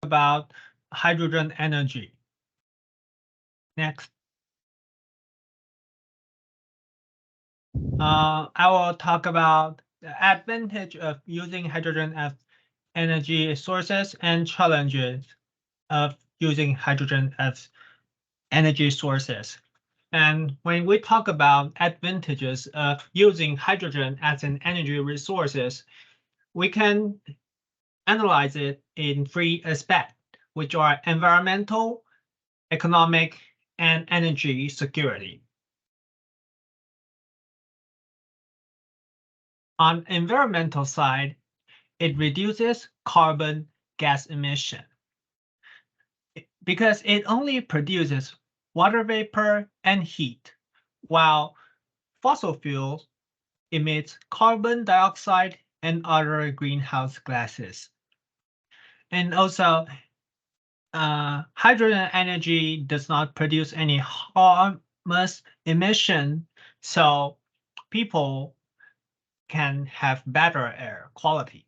about hydrogen energy. Next. I will talk about the advantage of using hydrogen as energy sources and challenges of using hydrogen as energy sources. And when we talk about advantages of using hydrogen as an energy resources, we can analyze it in three aspects, which are environmental, economic, and energy security. On environmental side, it reduces carbon gas emission because it only produces water vapor and heat, while fossil fuels emits carbon dioxide and other greenhouse gases. And also, hydrogen energy does not produce any harmless emission, so people can have better air quality.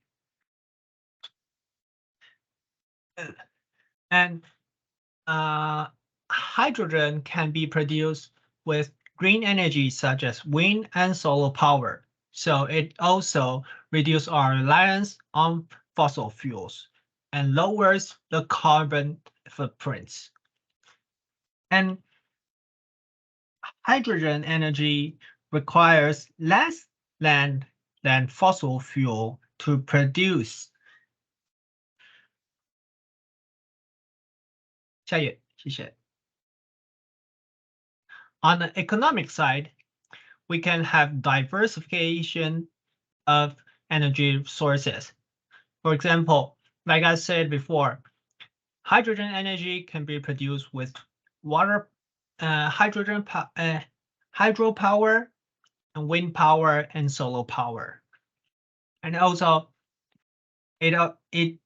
And hydrogen can be produced with green energy such as wind and solar power. So it also reduces our reliance on fossil fuels and lowers the carbon footprints. And hydrogen energy requires less land than fossil fuel to produce. 下一页，谢谢。On the economic side, we can have diversification of energy sources. For example, like I said before, hydrogen energy can be produced with water, hydropower, and wind power, and solar power. And also, it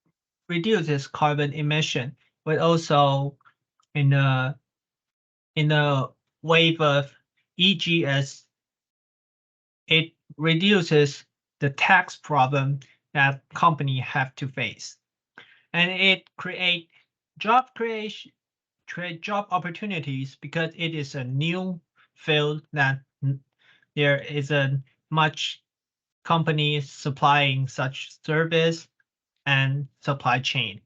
reduces carbon emission, but also in the wave of EGS, it reduces the tax problem that company have to face, and it create job creation, create job opportunities because it is a new field that there isn't much companies supplying such service and supply chain,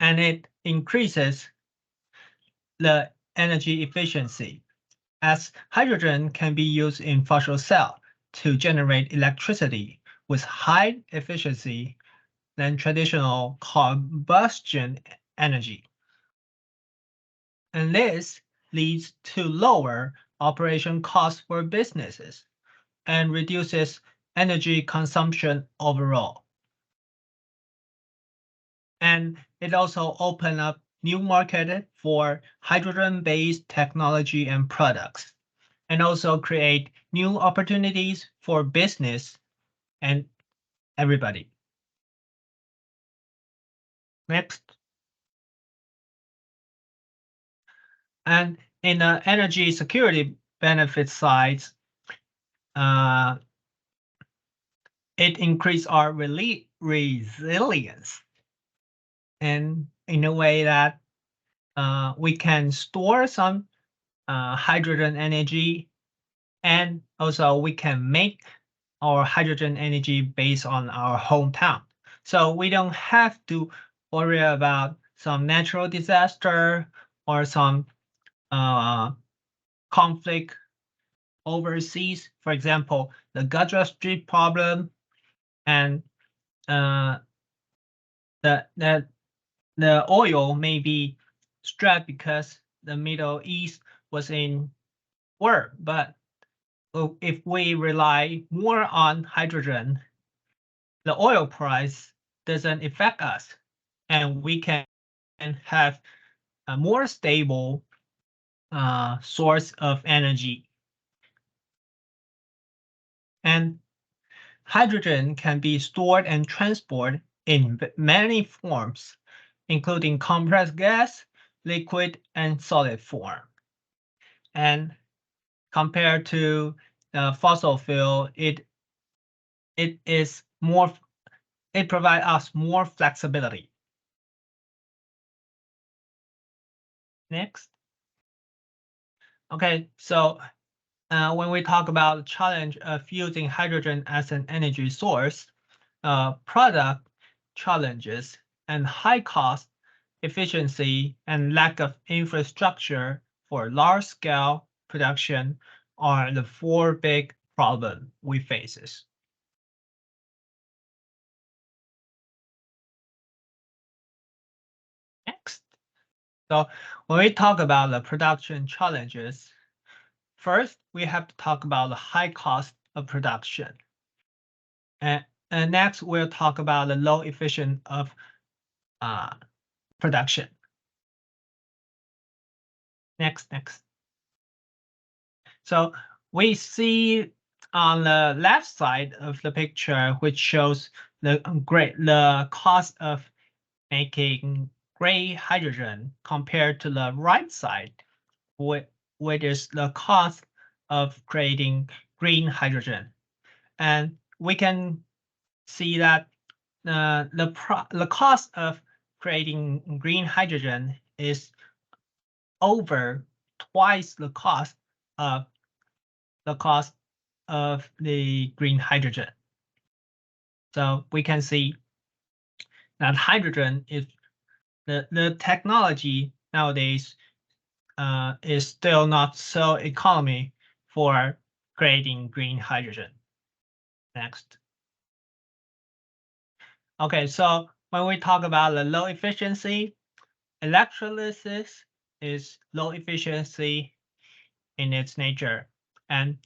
and it increases the energy efficiency, as hydrogen can be used in fossil cell to generate electricity with high efficiency than traditional combustion energy. And this leads to lower operation costs for businesses and reduces energy consumption overall. And it also opens up new market for hydrogen-based technology and products, and also create new opportunities for business and everybody. Next. And in the energy security benefit sides, it increases our resilience, and in a way that we can store some hydrogen energy, and also we can make our hydrogen energy based on our hometown. So we don't have to worry about some natural disaster or some conflict overseas. For example, the Gaza Strip problem, and the oil may be strapped because the Middle East was in war. But if we rely more on hydrogen, the oil price doesn't affect us, and we can have a more stable source of energy. And hydrogen can be stored and transported in many forms, including compressed gas, liquid, and solid form. And compared to fossil fuel, it provides us more flexibility. Next. Okay, so when we talk about the challenge of using hydrogen as an energy source, product challenges and high cost, efficiency, and lack of infrastructure for large-scale production are the four big problems we faces. Next. So when we talk about the production challenges, first, we have to talk about the high cost of production. And next, we'll talk about the low efficient of production. Next. So we see on the left side of the picture, which shows the cost of making gray hydrogen compared to the right side, which is the cost of creating green hydrogen. And we can see that the cost of creating green hydrogen is over twice the cost of the green hydrogen. So we can see that hydrogen is the technology nowadays is still not so economy for creating green hydrogen. Next. Okay, so when we talk about the low efficiency, electrolysis is low efficiency in its nature. And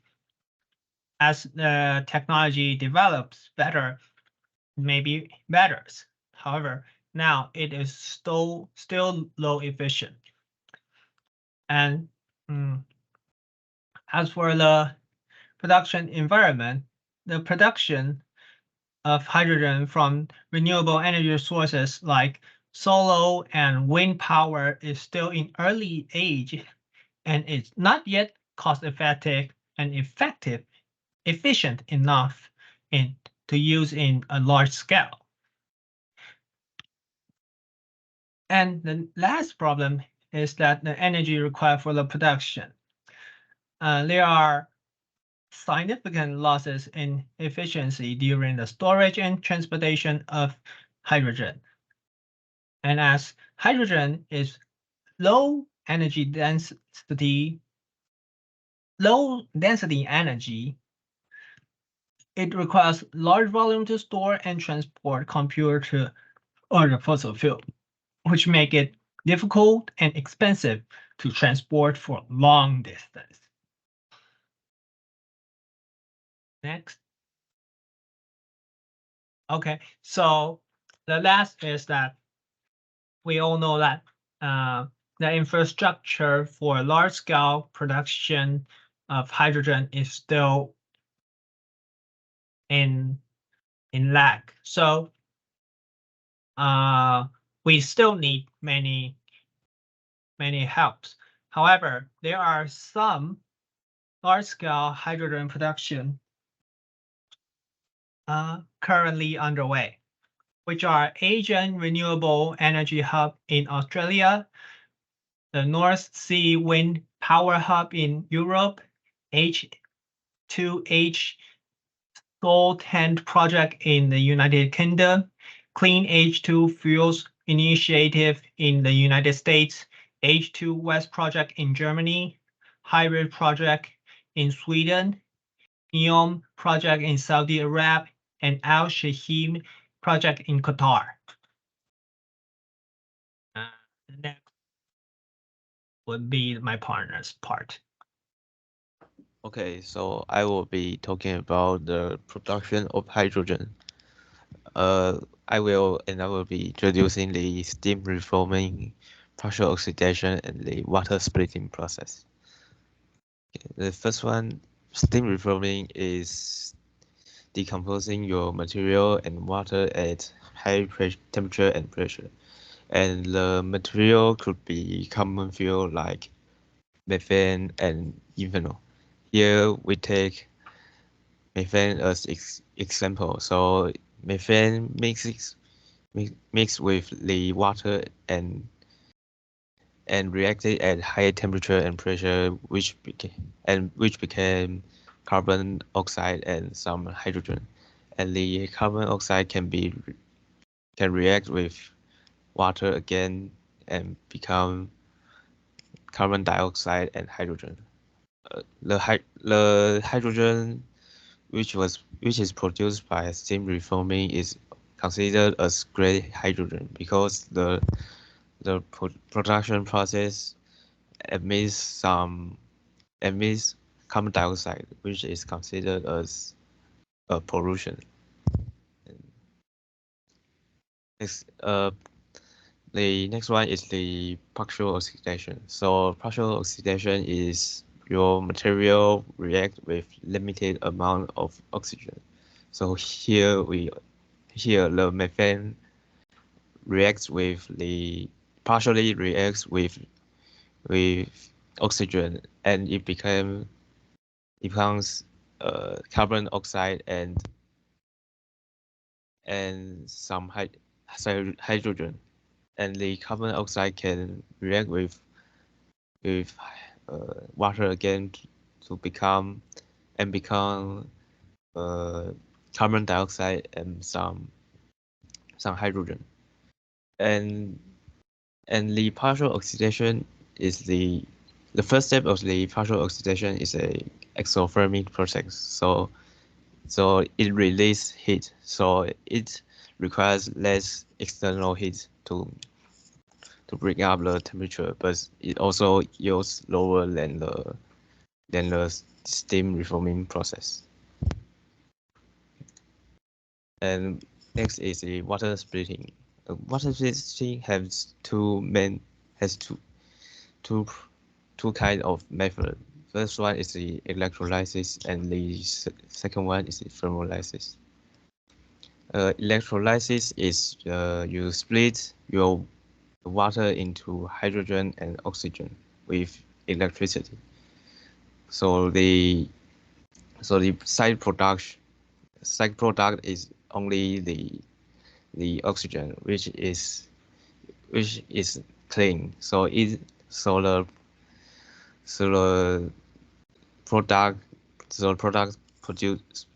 as the technology develops better, maybe better. However, now it is still low efficient. And as for the production environment, the production of hydrogen from renewable energy sources like solar and wind power is still in early age, and it's not yet cost effective and efficient enough to use in a large scale. And the last problem is that the energy required for the production. There are significant losses in efficiency during the storage and transportation of hydrogen. And as hydrogen is low density energy, it requires large volume to store and transport compared to other fossil fuel, which make it difficult and expensive to transport for long distance. Next. Okay, so the last is that we all know that the infrastructure for large-scale production of hydrogen is still in lack. So we still need many helps. However, there are some large-scale hydrogen production currently underway, which are Asian Renewable Energy Hub in Australia, the North Sea Wind Power Hub in Europe, H2H Saltend project in the United Kingdom, Clean H2 Fuels Initiative in the United States, H2 West project in Germany, Hybrid project in Sweden, NEOM project in Saudi Arabia, and Al Shaheen project in Qatar. Next would be my partner's part. Okay, so I will be talking about the production of hydrogen. I will be introducing the steam reforming, partial oxidation, and the water splitting process. Okay, the first one, steam reforming, is decomposing your material and water at high temperature and pressure. And the material could be common fuel like methane and ethanol. Here we take methane as example. So methane mixes with the water and and reacted at high temperature and pressure, which became carbon oxide and some hydrogen. And the carbon oxide can react with water again and become carbon dioxide and hydrogen. The hydrogen which is produced by steam reforming is considered as gray hydrogen because the production process emits carbon dioxide, which is considered as a pollution. The next one is the partial oxidation. So partial oxidation is your material react with limited amount of oxygen. So here the methane partially reacts with oxygen, and it becomes carbon oxide and some hydrogen, and the carbon oxide can react with water again to become carbon dioxide and some hydrogen, and the partial oxidation is the first step of the partial oxidation is a exothermic process. So it releases heat. So it requires less external heat to bring up the temperature, but it also yields lower than the steam reforming process. And next is the water splitting. Water splitting has two kind of method. First one is the electrolysis, and the second one is the thermolysis. Electrolysis is you split your water into hydrogen and oxygen with electricity. So the side product is only the oxygen, which is clean. So the product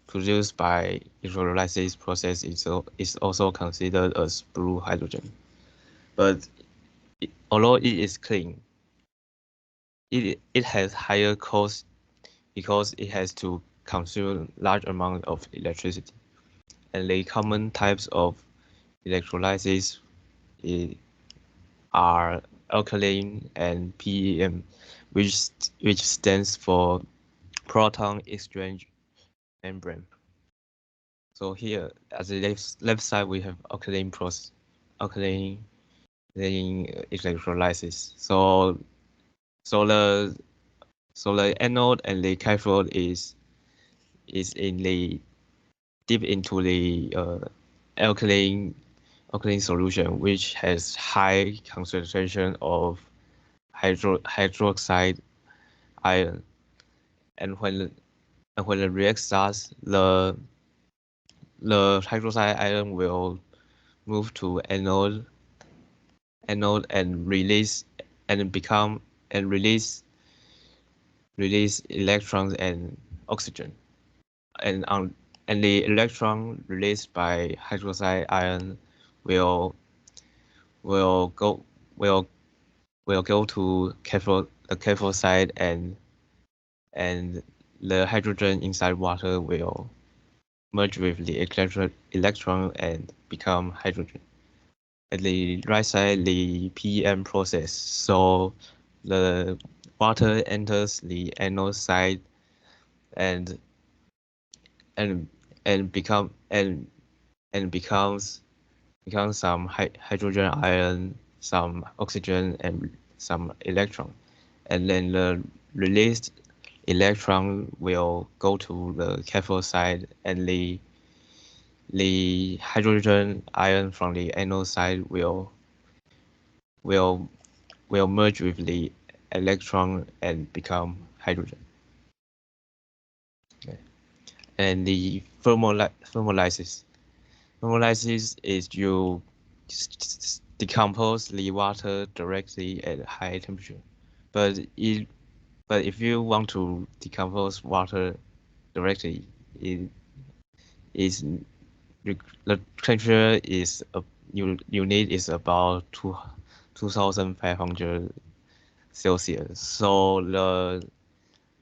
produced by electrolysis process is also considered as blue hydrogen. But although it is clean, it has higher cost because it has to consume large amount of electricity. And the common types of electrolysis are alkaline and PEM, which stands for proton exchange membrane. So here at the left side we have alkaline electrolysis. So the anode and the cathode is in the deep into the alkaline solution, which has high concentration of hydroxide ion. And when the react starts, the hydroxide ion will move to anode and release electrons and oxygen. And the electron released by hydroxide ion will go to the cathode side, and the hydrogen inside water will merge with the electron and become hydrogen. At the right side, the PEM process. So the water enters the anode side and becomes some hydrogen ion, some oxygen, and some electron. And then the released electron will go to the cathode side, and the hydrogen ion from the anode side will merge with the electron and become hydrogen. Okay. And the thermolysis. Thermolysis is you decompose the water directly at high temperature. But if you want to decompose water directly, it is the temperature is you need is about 2,500 Celsius. So the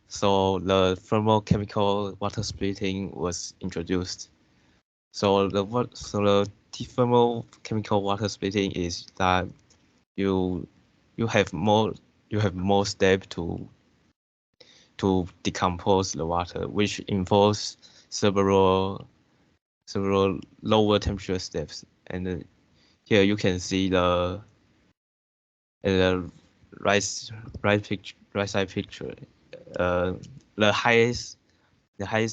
thermochemical water splitting was introduced. So the thermochemical water splitting is that you have more step to decompose the water, which involves several lower temperature steps. And here you can see the right side picture. The highest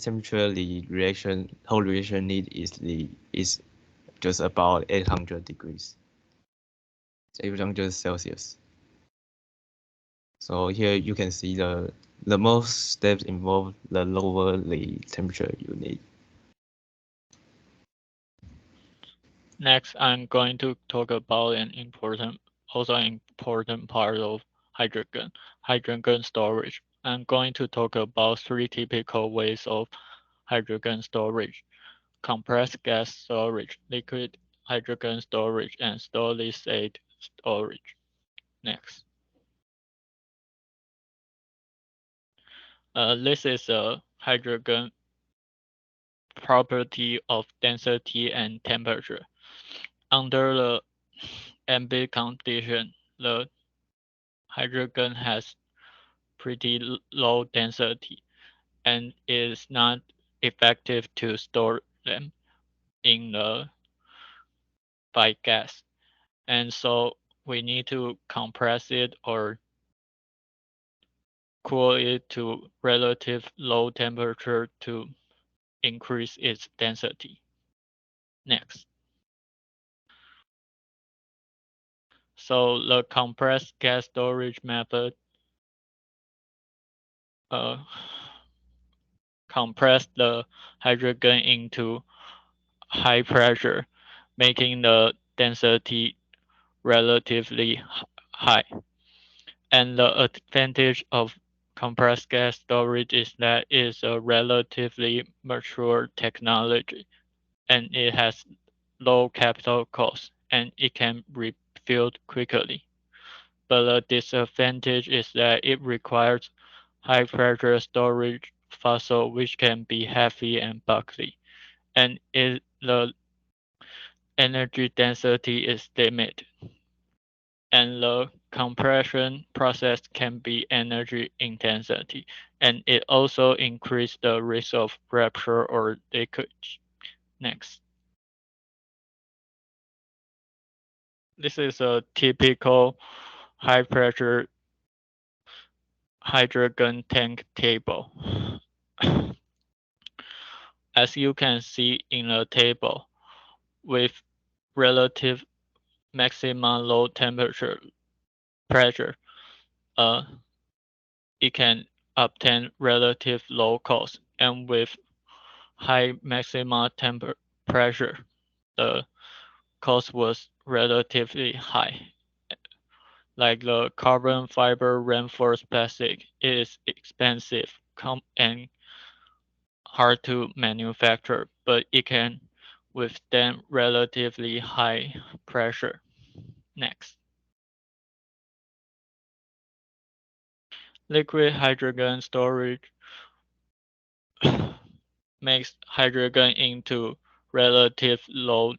temperature the whole reaction need is just about 800 degrees. 800 Celsius. So here you can see the most steps involved, the lower the temperature you need. Next, I'm going to talk about an important part of hydrogen storage. I'm going to talk about 3 typical ways of hydrogen storage: compressed gas storage, liquid hydrogen storage, and solid-state storage. Next. This is a hydrogen property of density and temperature. Under the ambient condition, the hydrogen has pretty low density and is not effective to store them in the by gas. And so we need to compress it or cool it to relative low temperature to increase its density. Next. So the compressed gas storage method compress the hydrogen into high pressure, making the density relatively high. And the advantage of compressed gas storage is that it is a relatively mature technology and it has low capital cost and it can be refilled quickly. But the disadvantage is that it requires high pressure storage vessel which can be heavy and bulky, and the energy density is limited, and the compression process can be energy intensity, and it also increases the risk of rupture or leakage. Next. This is a typical high pressure hydrogen tank table. As you can see in the table, with relative maximum low temperature pressure, it can obtain relative low cost, and with high maximum pressure, the cost was relatively high. Like the carbon fiber reinforced plastic is expensive and hard to manufacture, but it can withstand relatively high pressure. Next. Liquid hydrogen storage makes hydrogen into relative low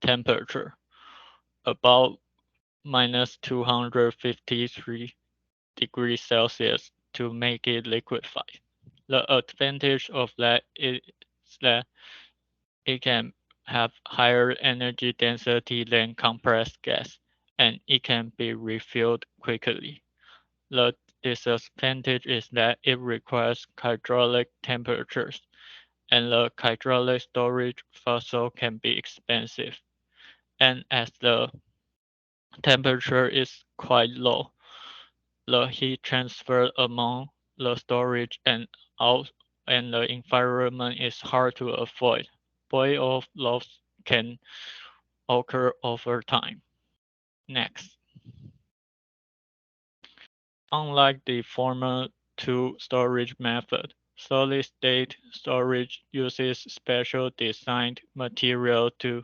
temperature, about minus 253 degrees Celsius to make it liquefied. The advantage of that is that it can have higher energy density than compressed gas, and it can be refilled quickly. The disadvantage is that it requires hydraulic temperatures, and the hydraulic storage vessel can be expensive. And as the temperature is quite low, the heat transfer among the storage and out and the environment is hard to avoid. Boil-off loss can occur over time. Next. Unlike the former two storage method, solid-state storage uses special designed material to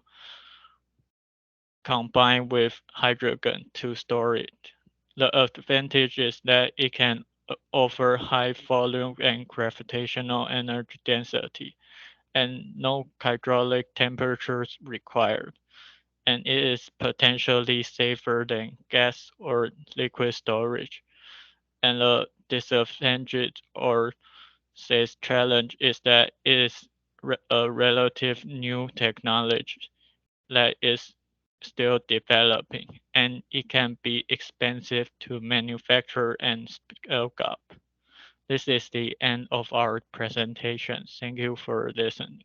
combine with hydrogen to store it. The advantage is that it can offer high volume and gravitational energy density, and no hydraulic temperatures required. And it is potentially safer than gas or liquid storage. And the disadvantage or says challenge is that it is a relative new technology that is still developing, and it can be expensive to manufacture and scale up. This is the end of our presentation. Thank you for listening.